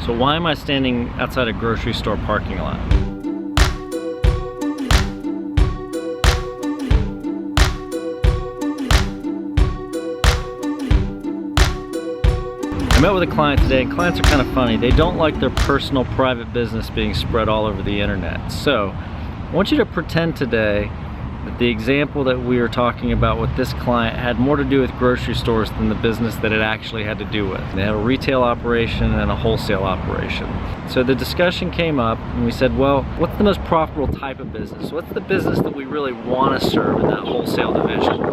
So why am I standing outside a grocery store parking lot? I met with a client today, and clients are kind of funny. They don't like their personal private business being spread all over the internet. So I want you to pretend today that the example that we were talking about with this client had more to do with grocery stores than the business that it actually had to do with. They have a retail operation and a wholesale operation. So the discussion came up and we said, well, what's the most profitable type of business? What's the business that we really want to serve in that wholesale division?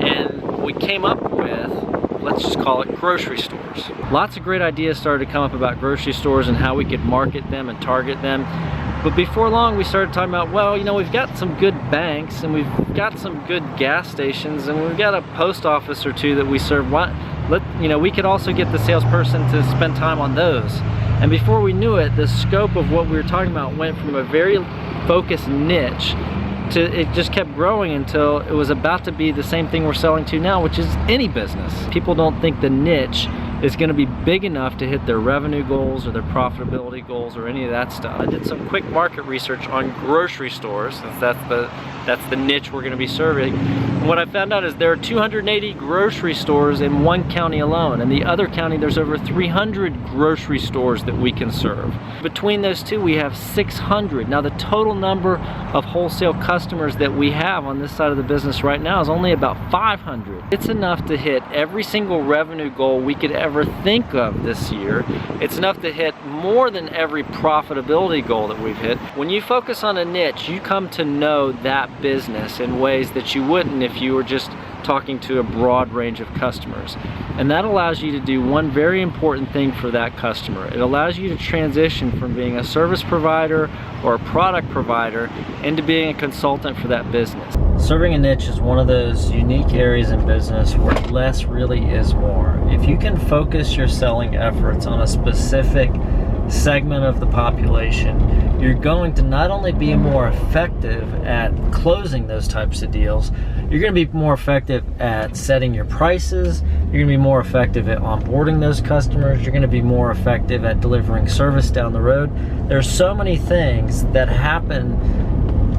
And we came up with, let's just call it grocery stores. Lots of great ideas started to come up about grocery stores and how we could market them and target them. But before long, we started talking about, well, you know, we've got some good banks and we've got some good gas stations and we've got a post office or two that we serve. We could also get the salesperson to spend time on those. And before we knew it, the scope of what we were talking about went from a very focused niche to, it just kept growing until it was about to be the same thing we're selling to now, which is any business. People don't think the niche is going to be big enough to hit their revenue goals or their profitability goals or any of that stuff. I did some quick market research on grocery stores, since that's the niche we're going to be serving. And what I found out is there are 280 grocery stores in one county alone. In the other county, there's over 300 grocery stores that we can serve. Between those two, we have 600. Now, the total number of wholesale customers that we have on this side of the business right now is only about 500. It's enough to hit every single revenue goal we could ever think of this year. It's enough to hit more than every profitability goal that we've hit. When you focus on a niche, you come to know that business in ways that you wouldn't if you were just talking to a broad range of customers. And that allows you to do one very important thing for that customer. It allows you to transition from being a service provider or a product provider into being a consultant for that business. Serving a niche is one of those unique areas in business where less really is more. If you can focus your selling efforts on a specific segment of the population, you're going to not only be more effective at closing those types of deals, you're going to be more effective at setting your prices, you're going to be more effective at onboarding those customers, you're going to be more effective at delivering service down the road. There's so many things that happen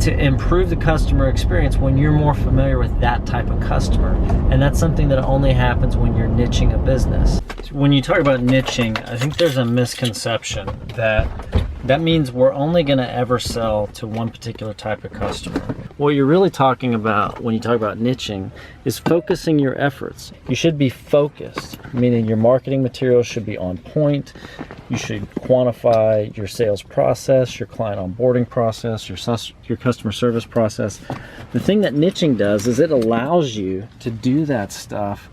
to improve the customer experience when you're more familiar with that type of customer. And that's something that only happens when you're niching a business. When you talk about niching, I think there's a misconception that means we're only going to ever sell to one particular type of customer. What you're really talking about when you talk about niching is focusing your efforts. You should be focused, meaning your marketing materials should be on point. You should quantify your sales process, your client onboarding process, your customer service process. The thing that niching does is it allows you to do that stuff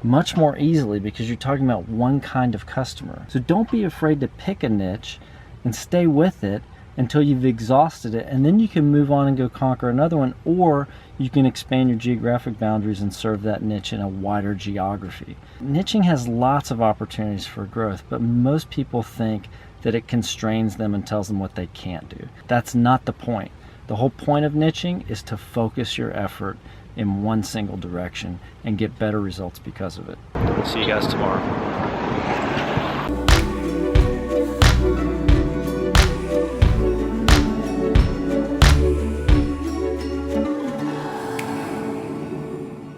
much more easily because you're talking about one kind of customer. So don't be afraid to pick a niche and stay with it until you've exhausted it, and then you can move on and go conquer another one, or you can expand your geographic boundaries and serve that niche in a wider geography. Niching has lots of opportunities for growth, but most people think that it constrains them and tells them what they can't do. That's not the point. The whole point of niching is to focus your effort in one single direction and get better results because of it. See you guys tomorrow.